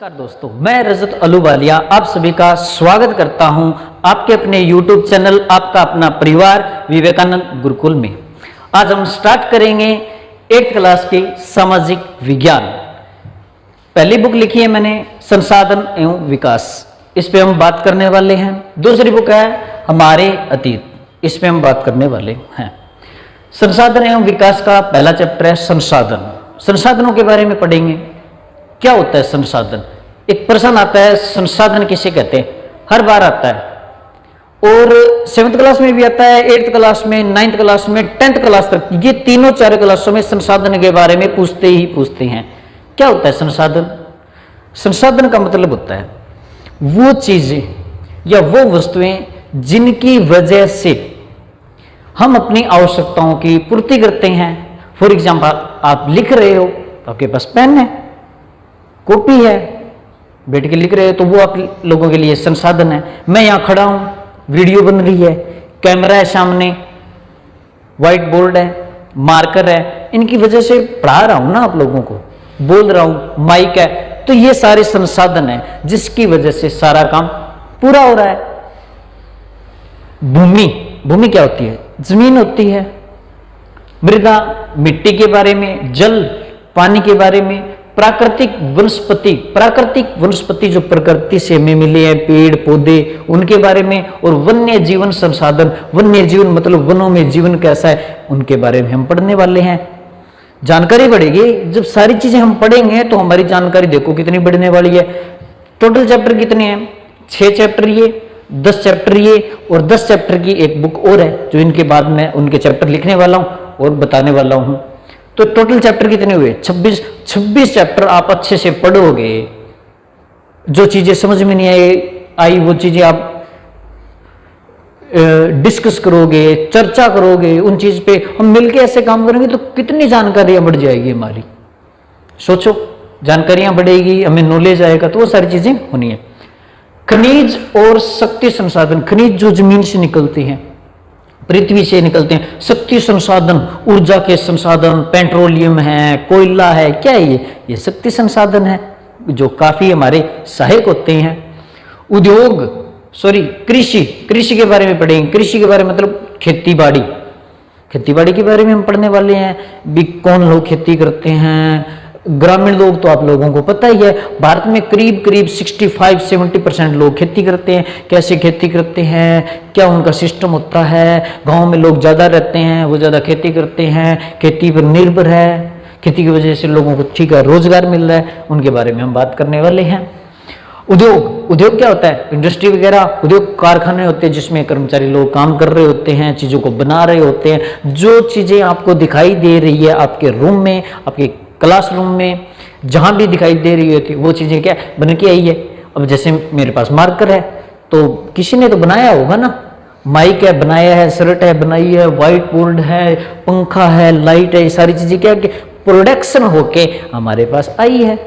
नमस्कार दोस्तों, मैं रजत अलूवालिया आप सभी का स्वागत करता हूं आपके अपने YouTube चैनल आपका अपना परिवार विवेकानंद गुरुकुल में। आज हम स्टार्ट करेंगे 8th क्लास की सामाजिक विज्ञान। पहली बुक लिखी है मैंने संसाधन एवं विकास, इस पे हम बात करने वाले हैं। दूसरी बुक है हमारे अतीत, इस पे हम बात करने वाले हैं। संसाधन एवं विकास का पहला चैप्टर है संसाधन। संसाधनों के बारे में पढ़ेंगे। क्या होता है संसाधन? एक प्रश्न आता है, संसाधन किसे कहते हैं? हर बार आता है और 7th क्लास में भी आता है, 8th क्लास में, 9th क्लास में, 10th क्लास तक, ये तीनों 4 क्लासों में संसाधन के बारे में पूछते ही पूछते हैं। क्या होता है संसाधन? संसाधन का मतलब होता है वो चीजें या वो वस्तुएं जिनकी वजह से हम अपनी आवश्यकताओं की पूर्ति करते हैं। फॉर एग्जाम्पल, आप लिख रहे हो तो आपके पास पेन है, कॉपी है, बैठ के लिख रहे हो तो वो आप लोगों के लिए संसाधन है। मैं यहाँ खड़ा हूँ, वीडियो बन रही है, कैमरा है सामने, व्हाइट बोर्ड है, मार्कर है, इनकी वजह से पढ़ा रहा हूँ ना आप लोगों को, बोल रहा हूँ, माइक है, तो ये सारे संसाधन है जिसकी वजह से सारा काम पूरा हो रहा है। भूमि, भूमि क्या होती है? जमीन होती है। मृदा, मिट्टी के बारे में, जल, पानी के बारे में, प्राकृतिक वनस्पति, प्राकृतिक वनस्पति जो प्रकृति से हमें मिले हैं, पेड़ पौधे, उनके बारे में, और वन्य जीवन संसाधन, वन्य जीवन मतलब वनों में जीवन कैसा है, उनके बारे में हम पढ़ने वाले हैं। जानकारी बढ़ेगी जब सारी चीजें हम पढ़ेंगे तो हमारी जानकारी देखो कितनी बढ़ने वाली है। टोटल चैप्टर कितने हैं? 6 चैप्टर ये, 10 चैप्टर ये, और 10 चैप्टर की एक बुक और है जो इनके बाद में उनके चैप्टर लिखने वाला हूं और बताने वाला हूं। तो टोटल चैप्टर कितने हुए? 26 चैप्टर आप अच्छे से पढ़ोगे। जो चीजें समझ में नहीं आई वो चीजें आप डिस्कस करोगे, चर्चा करोगे, उन चीज पे हम मिलके ऐसे काम करेंगे तो कितनी जानकारियां बढ़ जाएगी हमारी। सोचो, जानकारियां बढ़ेगी, हमें नॉलेज आएगा, तो वो सारी चीजें होनी है। खनिज और शक्ति संसाधन, खनिज जो जमीन से निकलती हैं, पृथ्वी से निकलते हैं, शक्ति संसाधन, ऊर्जा के संसाधन, पेट्रोलियम है, कोयला है, क्या है ये शक्ति संसाधन है जो काफी हमारे सहायक होते हैं। उद्योग, कृषि, कृषि के बारे में पढ़ेंगे। कृषि के बारे में मतलब खेती बाड़ी, खेती बाड़ी के बारे में हम पढ़ने वाले हैं। भी कौन लोग खेती करते हैं, ग्रामीण लोग तो आप लोगों को पता ही है, भारत में करीब करीब 65-70% लोग खेती करते हैं। कैसे खेती करते हैं, क्या उनका सिस्टम होता है? गांव में लोग ज़्यादा रहते हैं, वो ज़्यादा खेती करते हैं, खेती पर निर्भर है, खेती की वजह से लोगों को ठीक है रोजगार मिल रहा है, उनके बारे में हम बात करने वाले हैं। उद्योग, उद्योग क्या होता है? इंडस्ट्री वगैरह, उद्योग कारखाने होते हैं जिसमें कर्मचारी लोग काम कर रहे होते हैं, चीज़ों को बना रहे होते हैं। जो चीज़ें आपको दिखाई दे रही है आपके रूम में, आपके क्लासरूम में, जहां भी दिखाई दे रही होती वो चीजें क्या बन के आई है। अब जैसे मेरे पास मार्कर है तो किसी ने तो बनाया होगा ना, माइक है बनाया है, शर्ट है बनाई है, व्हाइट बोर्ड है, पंखा है, लाइट है, ये सारी चीजें क्या प्रोडक्शन होके हमारे पास आई है।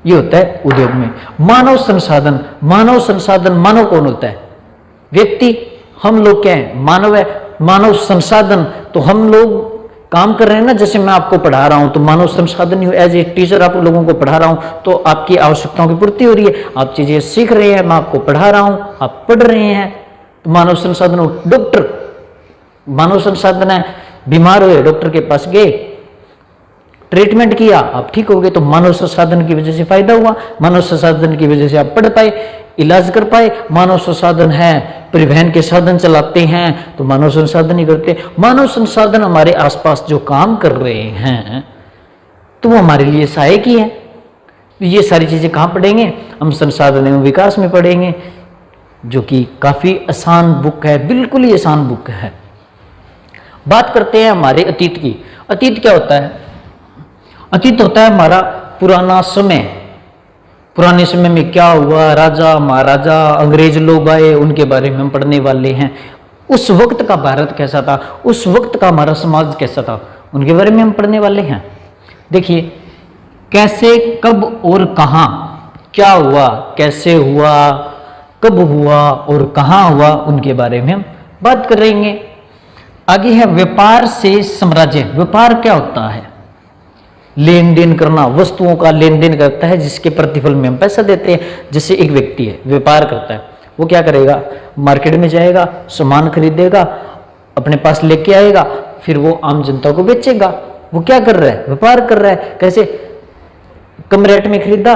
ये होता है उद्योग में। मानव संसाधन, मानव संसाधन, मानव कौन होता है? व्यक्ति, हम लोग क्या है? मानव है। मानव संसाधन तो हम लोग काम कर रहे हैं ना, जैसे मैं आपको पढ़ा रहा हूं तो मानव संसाधन ही, एज ए टीचर आप लोगों को पढ़ा रहा हूं तो आपकी आवश्यकताओं की पूर्ति हो रही है, आप चीजें सीख रहे हैं, मैं आपको पढ़ा रहा हूं, आप पढ़ रहे हैं, तो मानव संसाधन हो। डॉक्टर मानव संसाधन है, बीमार हुए डॉक्टर के पास गए, ट्रीटमेंट किया, आप ठीक हो गए, तो मानव संसाधन की वजह से फायदा हुआ, मानव संसाधन की वजह से आप पढ़ पाए, इलाज कर पाए। मानव संसाधन है, परिवहन के साधन चलाते हैं तो मानव संसाधन ही करते हैं। मानव संसाधन हमारे आसपास जो काम कर रहे हैं तो वो हमारे लिए सहायक ही है। ये सारी चीजें कहाँ पढ़ेंगे? हम संसाधन एवं विकास में पढ़ेंगे, जो कि काफी आसान बुक है, बिल्कुल ही आसान बुक है। बात करते हैं हमारे अतीत की। अतीत क्या होता है? अतीत होता है हमारा पुराना समय। पुराने समय में क्या हुआ, राजा महाराजा, अंग्रेज लोग आए, उनके बारे में हम पढ़ने वाले हैं। उस वक्त का भारत कैसा था, उस वक्त का हमारा समाज कैसा था, उनके बारे में हम पढ़ने वाले हैं। देखिए कैसे, कब और कहाँ क्या हुआ, कैसे हुआ, कब हुआ और कहाँ हुआ, उनके बारे में हम बात करेंगे। आगे है व्यापार से साम्राज्य। व्यापार क्या होता है? लेन देन करना, वस्तुओं का लेन देन करता है जिसके प्रतिफल में हम पैसा देते हैं। जैसे एक व्यक्ति है, व्यापार करता है, वो क्या करेगा, मार्केट में जाएगा, सामान खरीदेगा, अपने पास लेके आएगा, फिर वो आम जनता को बेचेगा। वो क्या कर रहा है, व्यापार कर रहा है। कैसे, कम रेट में खरीदा,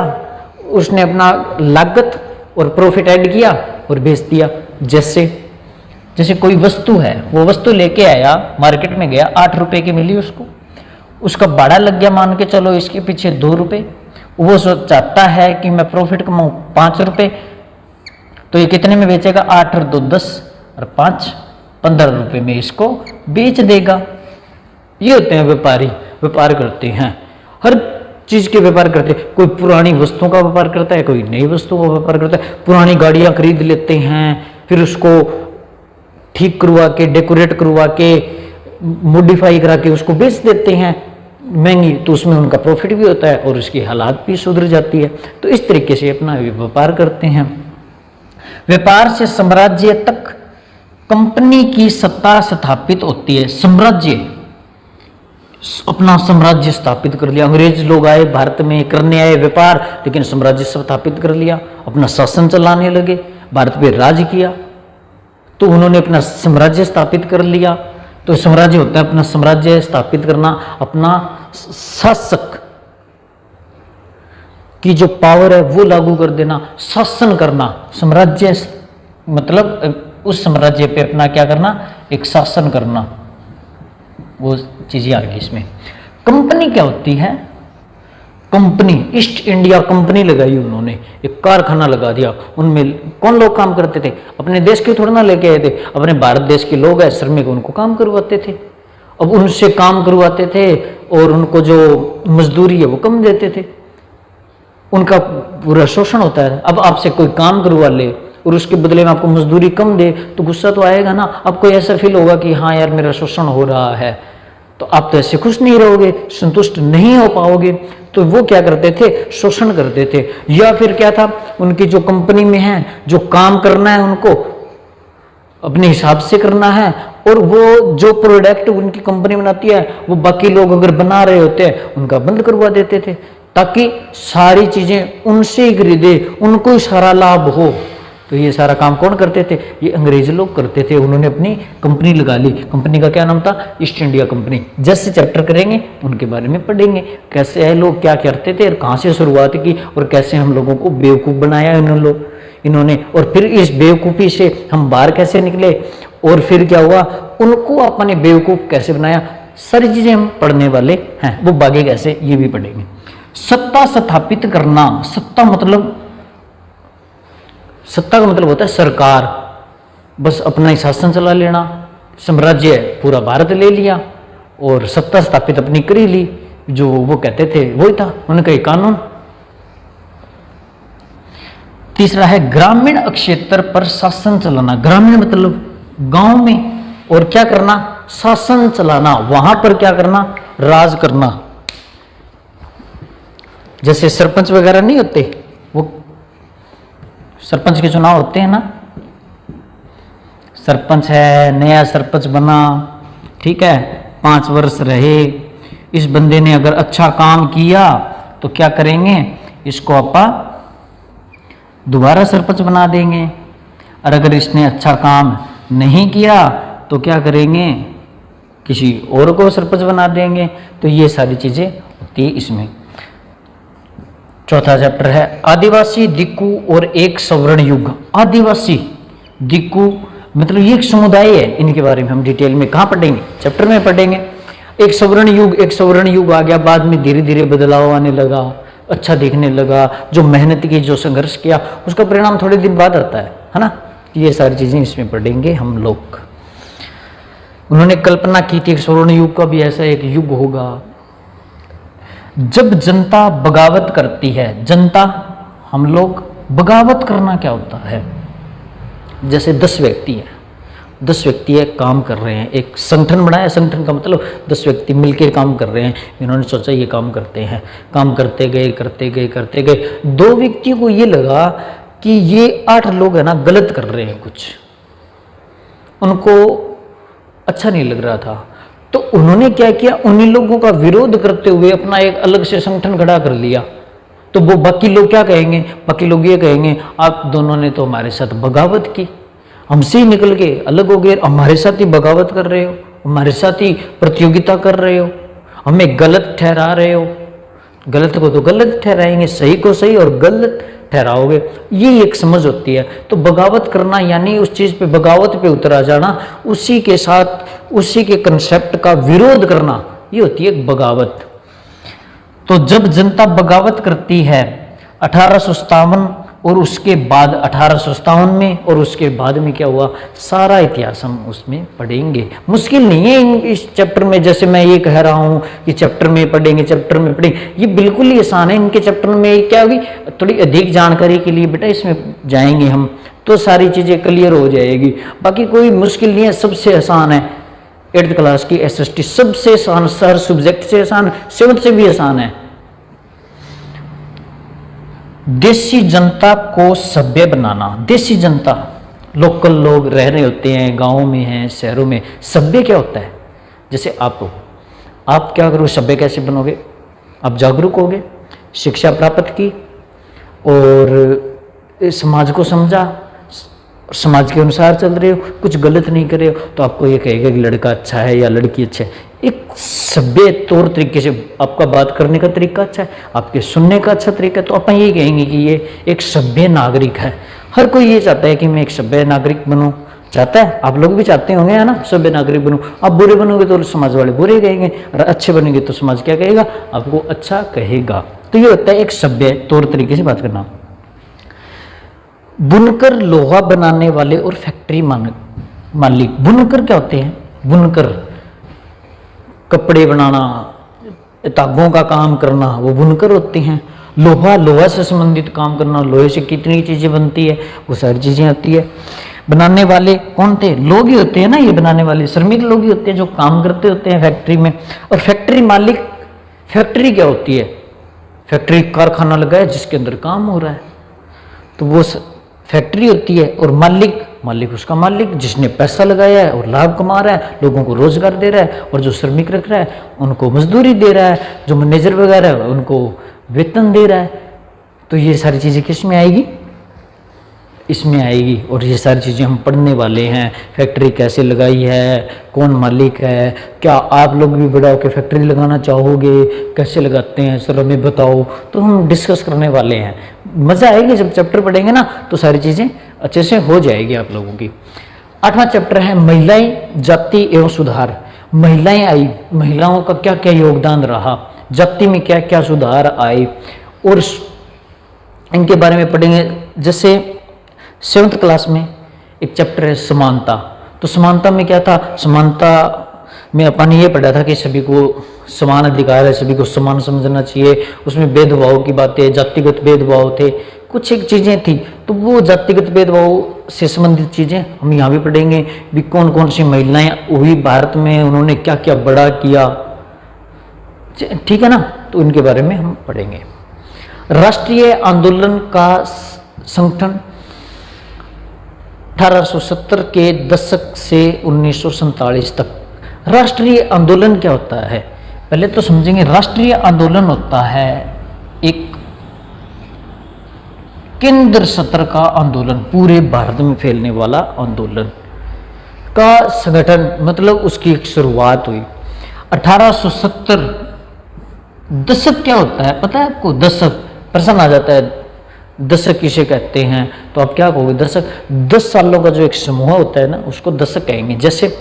उसने अपना लागत और प्रॉफिट ऐड किया और बेच दिया। जैसे कोई वस्तु है, वो वस्तु लेके आया, मार्केट में गया, 8 रुपए की मिली उसको, उसका भाड़ा लग गया मान के चलो इसके पीछे 2 रुपए, वो चाहता है कि मैं प्रॉफिट कमाऊं 5 रुपए, तो ये कितने में बेचेगा, 8 और 2 10 और 5 15 रुपए में इसको बेच देगा। ये होते हैं व्यापारी, व्यापार करते हैं, हर चीज के व्यापार करते हैं। कोई पुरानी वस्तुओं का व्यापार करता है, कोई नई वस्तुओं का व्यापार करता है। पुरानी गाड़ियां खरीद लेते हैं, फिर उसको ठीक करवा के, डेकोरेट करवा के, मॉडिफाई करा के उसको बेच देते हैं महंगी, तो उसमें उनका प्रॉफिट भी होता है और उसकी हालात भी सुधर जाती है। तो इस तरीके से अपना व्यापार करते हैं। व्यापार से साम्राज्य तक कंपनी की सत्ता स्थापित होती है। साम्राज्य, अपना साम्राज्य स्थापित कर लिया। अंग्रेज लोग आए भारत में, करने आए व्यापार, लेकिन साम्राज्य स्थापित कर लिया, अपना शासन चलाने लगे, भारत पे राज किया, तो उन्होंने अपना साम्राज्य स्थापित कर लिया। तो साम्राज्य होता है अपना साम्राज्य स्थापित करना, अपना शासक की जो पावर है वो लागू कर देना, शासन करना। साम्राज्य मतलब उस साम्राज्य पे अपना क्या करना, एक शासन करना, वो चीजें आ गई इसमें। कंपनी क्या होती है, कंपनी, ईस्ट इंडिया कंपनी लगाई उन्होंने, एक कारखाना लगा दिया। उनमें कौन लोग काम करते थे, अपने देश के थोड़ा ना लेके आए थे, अपने भारत देश के लोग हैं, श्रमिक, उनको काम करवाते थे। अब उनसे काम करवाते थे और उनको जो मजदूरी है वो कम देते थे, उनका पूरा शोषण होता है। अब आपसे कोई काम करवा ले और उसके बदले में आपको मजदूरी कम दे तो गुस्सा तो आएगा ना, आपको ऐसा फील होगा कि हाँ यार मेरा शोषण हो रहा है, तो आप तो ऐसे खुश नहीं रहोगे, संतुष्ट नहीं हो पाओगे। तो वो क्या करते थे, शोषण करते थे। या फिर क्या था, उनकी जो कंपनी में है, जो काम करना है उनको अपने हिसाब से करना है, और वो जो प्रोडक्ट उनकी कंपनी बनाती है वो बाकी लोग अगर बना रहे होते हैं उनका बंद करवा देते थे, ताकि सारी चीजें उनसे ही खरीदे, उनको ही सारा लाभ हो। तो ये सारा काम कौन करते थे, ये अंग्रेज लोग करते थे। उन्होंने अपनी कंपनी लगा ली, कंपनी का क्या नाम था, ईस्ट इंडिया कंपनी। जैसे चैप्टर करेंगे उनके बारे में पढ़ेंगे, कैसे है लोग क्या करते थे और कहाँ से शुरुआत की और कैसे हम लोगों को बेवकूफ़ बनाया इन्होंने, और फिर इस बेवकूफ़ी से हम बाहर कैसे निकले, और फिर क्या हुआ, उनको अपने बेवकूफ़ कैसे बनाया। सारी चीज़ें हम पढ़ने वाले हैं, वो बाकी कैसे ये भी पढ़ेंगे। सत्ता स्थापित करना, सत्ता का मतलब होता है सरकार, बस अपना ही शासन चला लेना। साम्राज्य पूरा भारत ले लिया और सत्ता स्थापित अपनी कर ही ली, जो वो कहते थे वही था उनका ही कानून। तीसरा है ग्रामीण क्षेत्र पर शासन चलाना। ग्रामीण मतलब गांव में, और क्या करना, शासन चलाना, वहां पर क्या करना, राज करना। जैसे सरपंच वगैरह नहीं होते, वो सरपंच के चुनाव होते हैं ना, सरपंच है, नया सरपंच बना, ठीक है, 5 वर्ष रहे, इस बंदे ने अगर अच्छा काम किया तो क्या करेंगे, इसको अपा दोबारा सरपंच बना देंगे, और अगर इसने अच्छा काम नहीं किया तो क्या करेंगे, किसी और को सरपंच बना देंगे। तो ये सारी चीजें होती है इसमें। चौथा चैप्टर है आदिवासी, दिक्कू और एक सवर्ण युग। आदिवासी, दिक्कू मतलब ये एक समुदाय है, इनके बारे में हम डिटेल में कहाँ पढ़ेंगे, चैप्टर में पढ़ेंगे। एक सवर्ण युग आ गया, बाद में धीरे धीरे बदलाव आने लगा, अच्छा दिखने लगा, जो मेहनत की, जो संघर्ष किया, उसका परिणाम थोड़े दिन बाद आता है ना। ये सारी चीजें इसमें पढ़ेंगे हम लोग। उन्होंने कल्पना की थी स्वर्ण युग का भी ऐसा एक युग होगा जब जनता बगावत करती है। जनता, हम लोग, बगावत करना क्या होता है, जैसे 10 व्यक्ति हैं, 10 व्यक्ति है काम कर रहे हैं, एक संगठन बनाया, संगठन का मतलब 10 व्यक्ति मिलकर काम कर रहे हैं। इन्होंने सोचा ये काम करते हैं, काम करते गए। 2 व्यक्तियों को ये लगा कि ये 8 लोग है ना गलत कर रहे हैं कुछ, उनको अच्छा नहीं लग रहा था, तो उन्होंने क्या किया, उन्हीं लोगों का विरोध करते हुए अपना एक अलग से संगठन खड़ा कर लिया। तो वो बाकी लोग क्या कहेंगे, बाकी लोग ये कहेंगे आप दोनों ने तो हमारे साथ बगावत की, हमसे ही निकल के अलग हो गए, हमारे साथ ही बगावत कर रहे हो, हमारे साथ ही प्रतियोगिता कर रहे हो, हमें गलत ठहरा रहे हो। गलत को तो गलत ठहराएंगे, सही को सही और गलत ठहराओगे, ये एक समझ होती है। तो बगावत करना यानी उस चीज़ पे बगावत पे उतरा जाना, उसी के साथ उसी के कंसेप्ट का विरोध करना, ये होती है बगावत। तो जब जनता बगावत करती है 1857 और उसके बाद 1857 में और उसके बाद में क्या हुआ, सारा इतिहास हम उसमें पढ़ेंगे। मुश्किल नहीं है इस चैप्टर में, जैसे मैं ये कह रहा हूँ कि चैप्टर में पढ़ेंगे, चैप्टर में पढ़ेंगे, ये बिल्कुल ही आसान है। इनके चैप्टर में क्या होगी, थोड़ी अधिक जानकारी के लिए बेटा इसमें जाएंगे हम, तो सारी चीज़ें क्लियर हो जाएगी। बाकी कोई मुश्किल नहीं है, सबसे आसान है 8th क्लास की SST, सबसे आसान, हर सब्जेक्ट से आसान, 7th से भी आसान है। देसी जनता को सभ्य बनाना। देसी जनता, लोकल लोग रह रहे होते हैं, गाँव में हैं, शहरों में। सभ्य क्या होता है, जैसे आप हो, आप क्या करोगे, सभ्य कैसे बनोगे, आप जागरूक होगे, शिक्षा प्राप्त की और समाज को समझा, समाज के अनुसार चल रहे हो, कुछ गलत नहीं कर रहे हो, तो आपको ये कहेगा कि लड़का अच्छा है या लड़की अच्छा है। एक सभ्य तौर तरीके से आपका बात करने का तरीका अच्छा है, आपके सुनने का अच्छा तरीका है, तो अपन ये कहेंगे कि ये एक सभ्य नागरिक है। हर कोई ये चाहता है कि मैं एक सभ्य नागरिक बनूं, चाहता है, आप लोग भी चाहते होंगे, है ना, सभ्य नागरिक बनूं। आप बुरे बनोगे तो समाज वाले बुरे कहेंगे, और अच्छे बनेंगे तो समाज क्या कहेगा, आपको अच्छा कहेगा। तो ये होता है एक सभ्य तौर तरीके से बात करना। बुनकर, लोहा बनाने वाले और फैक्ट्री मालिक। बुनकर क्या होते हैं, बुनकर कपड़े बनाना, तागों का काम करना, वो बुनकर होते हैं। लोहा, लोहा से संबंधित काम करना, लोहे से कितनी चीज़ें बनती है, वो सारी चीज़ें आती है। बनाने वाले कौन थे, लोग ही होते हैं ना, ये बनाने वाले श्रमिक लोग ही होते हैं जो काम करते होते हैं फैक्ट्री में। और फैक्ट्री मालिक, फैक्ट्री क्या होती है, फैक्ट्री कारखाना लगा है जिसके अंदर काम हो रहा है, तो वो फैक्ट्री होती है। और मालिक, मालिक उसका मालिक जिसने पैसा लगाया है और लाभ कमा रहा है, लोगों को रोजगार दे रहा है, और जो श्रमिक रख रहा है उनको मजदूरी दे रहा है, जो मैनेजर वगैरह है उनको वेतन दे रहा है। तो ये सारी चीज़ें किस में आएगी, इसमें आएगी। और ये सारी चीज़ें हम पढ़ने वाले हैं। फैक्ट्री कैसे लगाई है, कौन मालिक है, क्या आप लोग भी बड़ा होकर फैक्ट्री लगाना चाहोगे, कैसे लगाते हैं सर हमें बताओ, तो हम डिस्कस करने वाले हैं। मज़ा आएगी जब चैप्टर पढ़ेंगे ना, तो सारी चीज़ें अच्छे से हो जाएगी आप लोगों की। 8वां चैप्टर है महिलाएं, जाति एवं सुधार। महिलाएं आई, महिलाओं का क्या क्या योगदान रहा, जाति में क्या क्या सुधार आए, और इनके बारे में पढ़ेंगे। जैसे 7th क्लास में एक चैप्टर है समानता। तो समानता में क्या था, समानता में अपन ये पढ़ा था कि सभी को समान अधिकार है, सभी को समान समझना चाहिए। उसमें भेदभाव की बातें, जातिगत भेदभाव थे, कुछ एक चीज़ें थी। तो वो जातिगत भेदभाव से संबंधित चीज़ें हम यहाँ भी पढ़ेंगे भी, कौन कौन सी महिलाएं हुई भारत में, उन्होंने क्या क्या बड़ा किया, ठीक है ना, तो इनके बारे में हम पढ़ेंगे। राष्ट्रीय आंदोलन का संगठन 1870 के दशक से 1947 तक। राष्ट्रीय आंदोलन क्या होता है, पहले तो समझेंगे। राष्ट्रीय आंदोलन होता है एक केंद्र सत्र का आंदोलन, पूरे भारत में फैलने वाला आंदोलन का संगठन, मतलब उसकी एक शुरुआत हुई 1870। दशक क्या होता है पता है आपको, दशक, प्रश्न आ जाता है दशक किसे कहते हैं, तो आप क्या कहोगे, दशक 10 सालों का जो एक समूह होता है ना, उसको दशक कहेंगे। जैसे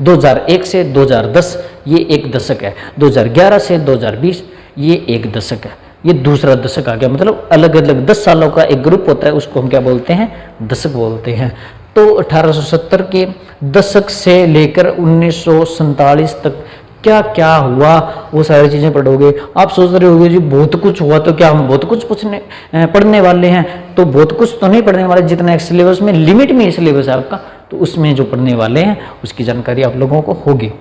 2001 से 2010 ये एक दशक है, 2011 से 2020 ये एक दशक है, ये दूसरा दशक आ गया। मतलब अलग अलग 10 सालों का एक ग्रुप होता है, उसको हम क्या बोलते हैं, दशक बोलते हैं। तो 1870 के दशक से लेकर 1947 तक क्या क्या हुआ, वो सारी चीज़ें पढ़ोगे। आप सोच रहे होगे जी बहुत कुछ हुआ, तो क्या हम बहुत कुछ पढ़ने वाले हैं, तो बहुत कुछ तो नहीं पढ़ने वाले, जितना एक सिलेबस में लिमिट में सिलेबस है आपका, तो उसमें जो पढ़ने वाले हैं उसकी जानकारी आप लोगों को होगी।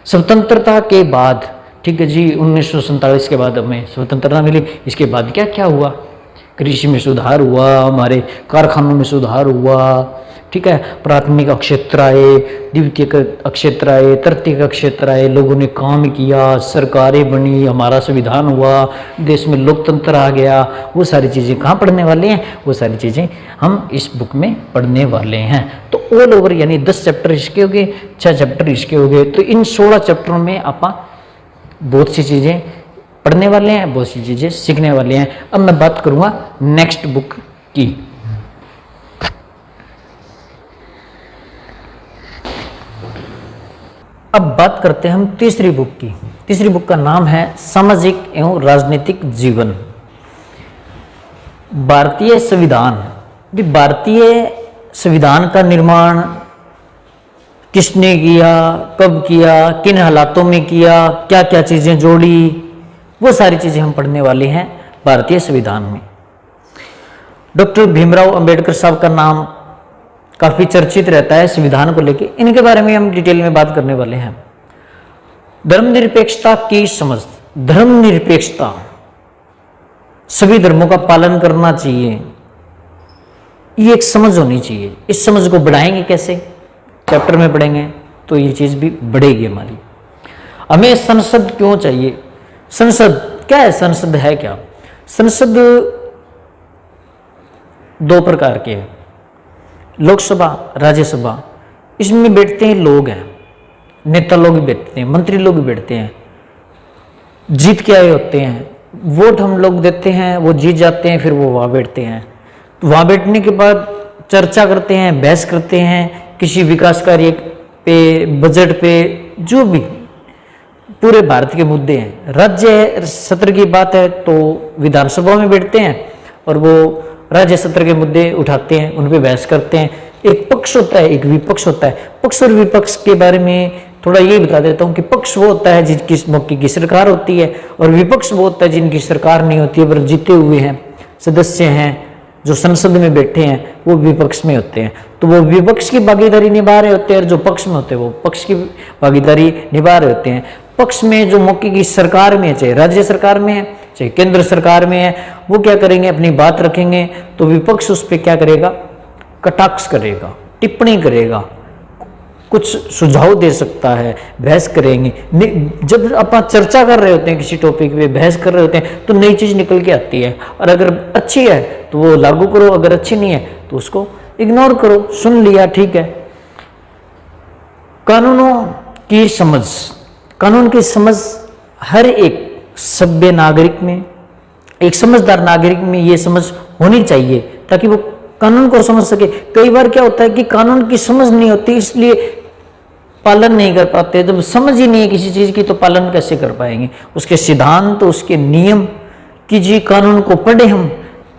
स्वतंत्रता के बाद, ठीक है जी, 1947 के बाद हमें स्वतंत्रता मिली। इसके बाद क्या क्या हुआ, कृषि में सुधार हुआ, हमारे कारखानों में सुधार हुआ, ठीक है, प्राथमिक अक्षेत्र आए, द्वितीयक अक्षेत्र आए, तृतीयक अक्षेत्र आए, लोगों ने काम किया, सरकारें बनी, हमारा संविधान हुआ, देश में लोकतंत्र आ गया, वो सारी चीज़ें कहाँ पढ़ने वाले हैं, वो सारी चीज़ें हम इस बुक में पढ़ने वाले हैं। तो ऑल ओवर यानी 10 चैप्टर इसके हो गए, 6 चैप्टर इसके हो गए, तो इन 16 चैप्टरों में आप बहुत सी चीज़ें पढ़ने वाले हैं, बहुत सी चीज़ें सीखने वाले हैं। अब मैं बात करूँगा नेक्स्ट बुक की। अब बात करते हैं हम तीसरी बुक की। तीसरी बुक का नाम है सामाजिक एवं राजनीतिक जीवन, भारतीय संविधान। भारतीय संविधान का निर्माण किसने किया, कब किया, किन हालातों में किया, क्या क्या चीज़ें जोड़ी, वो सारी चीज़ें हम पढ़ने वाले हैं भारतीय संविधान में। डॉक्टर भीमराव अंबेडकर साहब का नाम काफ़ी चर्चित रहता है संविधान को लेके, इनके बारे में हम डिटेल में बात करने वाले हैं। धर्मनिरपेक्षता की समझ, धर्मनिरपेक्षता, सभी धर्मों का पालन करना चाहिए, ये एक समझ होनी चाहिए। इस समझ को बढ़ाएंगे कैसे, चैप्टर में पढ़ेंगे तो ये चीज़ भी बढ़ेगी हमारी। हमें संसद क्यों चाहिए, संसद क्या है, संसद है क्या? संसद 2 प्रकार के हैं, लोकसभा, राज्यसभा। इसमें बैठते हैं लोग हैं, नेता लोग भी बैठते हैं, मंत्री लोग भी बैठते हैं, जीत के आए होते हैं, वोट हम लोग देते हैं, वो जीत जाते हैं, फिर वो वहाँ बैठते हैं। तो वहाँ बैठने के बाद चर्चा करते हैं, बहस करते हैं किसी विकास कार्य पे, बजट पे, जो भी पूरे भारत के मुद्दे हैं। राज्य सत्र की बात है तो विधानसभा में बैठते हैं और वो राज्य सत्र के मुद्दे उठाते हैं, उन पे बहस करते हैं। एक पक्ष होता है, एक विपक्ष होता है। पक्ष और विपक्ष के बारे में थोड़ा ये बता देता हूँ कि पक्ष वो होता है जिनकी मौके की सरकार होती है, और विपक्ष वो होता है जिनकी सरकार नहीं होती है पर जीते हुए हैं सदस्य हैं जो संसद में बैठे हैं, वो विपक्ष में होते हैं। तो वो विपक्ष की भागीदारी निभा रहे होते हैं, और जो पक्ष में होते हैं वो पक्ष की भागीदारी निभा रहे होते हैं। पक्ष में जो मौके की सरकार में है, चाहे राज्य सरकार में है चाहे केंद्र सरकार में है, वो क्या करेंगे, अपनी बात रखेंगे। तो विपक्ष उस पर क्या करेगा, कटाक्ष करेगा, टिप्पणी करेगा, कुछ सुझाव दे सकता है, बहस करेंगे। जब अपन चर्चा कर रहे होते हैं किसी टॉपिक पे, बहस कर रहे होते हैं, तो नई चीज़ निकल के आती है, और अगर अच्छी है तो वो लागू करो, अगर अच्छी नहीं है तो उसको इग्नोर करो, सुन लिया ठीक है। कानूनों की समझ, कानून की समझ हर एक सभ्य नागरिक में, एक समझदार नागरिक में ये समझ होनी चाहिए ताकि वो कानून को समझ सके। कई बार क्या होता है कि कानून की समझ नहीं होती, इसलिए पालन नहीं कर पाते। जब समझ ही नहीं है किसी चीज़ की तो पालन कैसे कर पाएंगे? उसके सिद्धांत, उसके नियम कीजिए, कानून को पढ़े, हम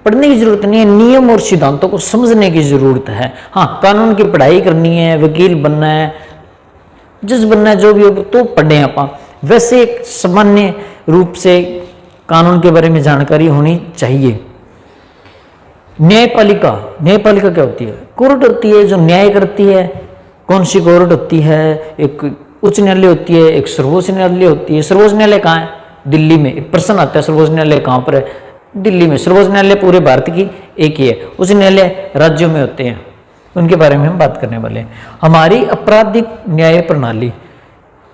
पढ़ने की जरूरत नहीं है, नियम और सिद्धांतों को समझने की जरूरत है। हाँ, कानून की पढ़ाई करनी है, वकील बनना है, जज बनना है, जो भी हो तो पढ़ें आप। वैसे एक सामान्य रूप से कानून के बारे में जानकारी होनी चाहिए। न्यायपालिका, न्यायपालिका क्या होती है? कोर्ट होती है जो न्याय करती है। कौन सी कोर्ट होती है? एक उच्च न्यायालय होती है, एक सर्वोच्च न्यायालय होती है। सर्वोच्च न्यायालय कहाँ है? दिल्ली में। एक प्रश्न आता है सर्वोच्च न्यायालय कहाँ पर है? दिल्ली में। सर्वोच्च न्यायालय पूरे भारत की एक ही है। उच्च न्यायालय राज्यों में होते हैं, उनके बारे में हम बात करने वाले हैं। हमारी आपराधिक न्याय प्रणाली,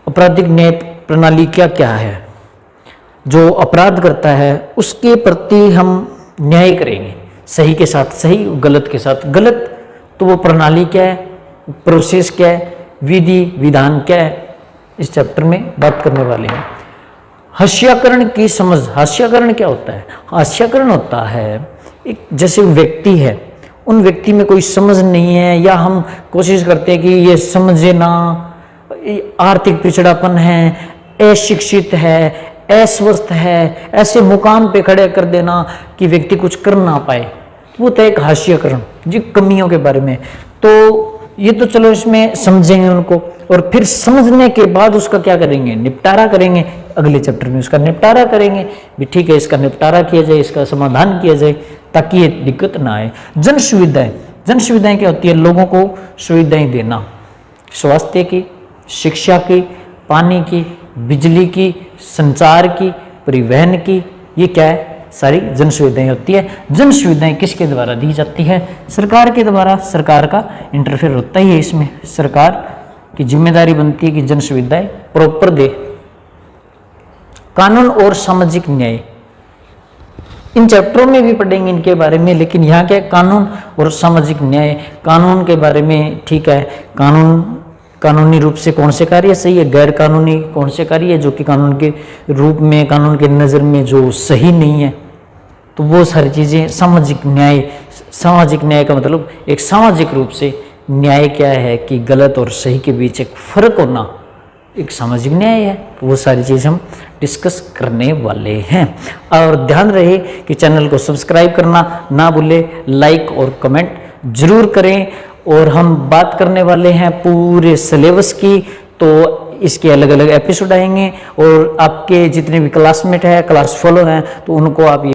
आपराधिक न्याय प्रणाली क्या क्या है? जो अपराध करता है उसके प्रति हम न्याय करेंगे, सही के साथ सही, गलत के साथ गलत। तो वो प्रणाली क्या है, प्रोसेस क्या है, विधि विधान क्या है, इस चैप्टर में बात करने वाले हैं। हास्याकरण की समझ, हास्याकरण क्या होता है? हास्याकरण होता है एक जैसे व्यक्ति है, उन व्यक्ति में कोई समझ नहीं है, या हम कोशिश करते हैं कि ये समझे ना, आर्थिक पिछड़ापन है, अशिक्षित है, अस्वस्थ है, ऐसे मुकाम पे खड़े कर देना कि व्यक्ति कुछ कर ना पाए, वो तो एक हास्यकरण जी, कमियों के बारे में। तो ये तो चलो इसमें समझेंगे उनको, और फिर समझने के बाद उसका क्या करेंगे, निपटारा करेंगे। अगले चैप्टर में उसका निपटारा करेंगे भी, ठीक है इसका निपटारा किया जाए, इसका समाधान किया जाए ताकि ये दिक्कत ना आए। जन सुविधाएं, जन सुविधाएं क्या होती है? लोगों को सुविधाएं देना, स्वास्थ्य की, शिक्षा की, पानी की, बिजली की, संचार की, परिवहन की, ये क्या है? सारी जन सुविधाएं होती है। जन सुविधाएं किसके द्वारा दी जाती है? सरकार के द्वारा। सरकार का इंटरफेयर होता ही है इसमें। सरकार की जिम्मेदारी बनती है कि जन सुविधाएं प्रॉपर दे। कानून और सामाजिक न्याय, इन चैप्टरों में भी पढ़ेंगे इनके बारे में, लेकिन यहाँ क्या कानून और सामाजिक न्याय। कानून के बारे में ठीक है, कानूनी रूप से कौन से कार्य सही है, गैर कानूनी कौन से कार्य है जो कि कानून के रूप में, कानून के नज़र में जो सही नहीं है, तो वो सारी चीज़ें। सामाजिक न्याय, सामाजिक न्याय का मतलब एक सामाजिक रूप से न्याय क्या है कि गलत और सही के बीच एक फर्क होना एक सामाजिक न्याय है। वो सारी चीज़ हम डिस्कस करने वाले हैं। और ध्यान रहे कि चैनल को सब्सक्राइब करना ना भूले, लाइक और कमेंट जरूर करें। और हम बात करने वाले हैं पूरे सिलेबस की, तो इसके अलग अलग एपिसोड आएंगे और आपके जितने भी क्लासमेट हैं, क्लास फॉलो हैं, तो उनको आप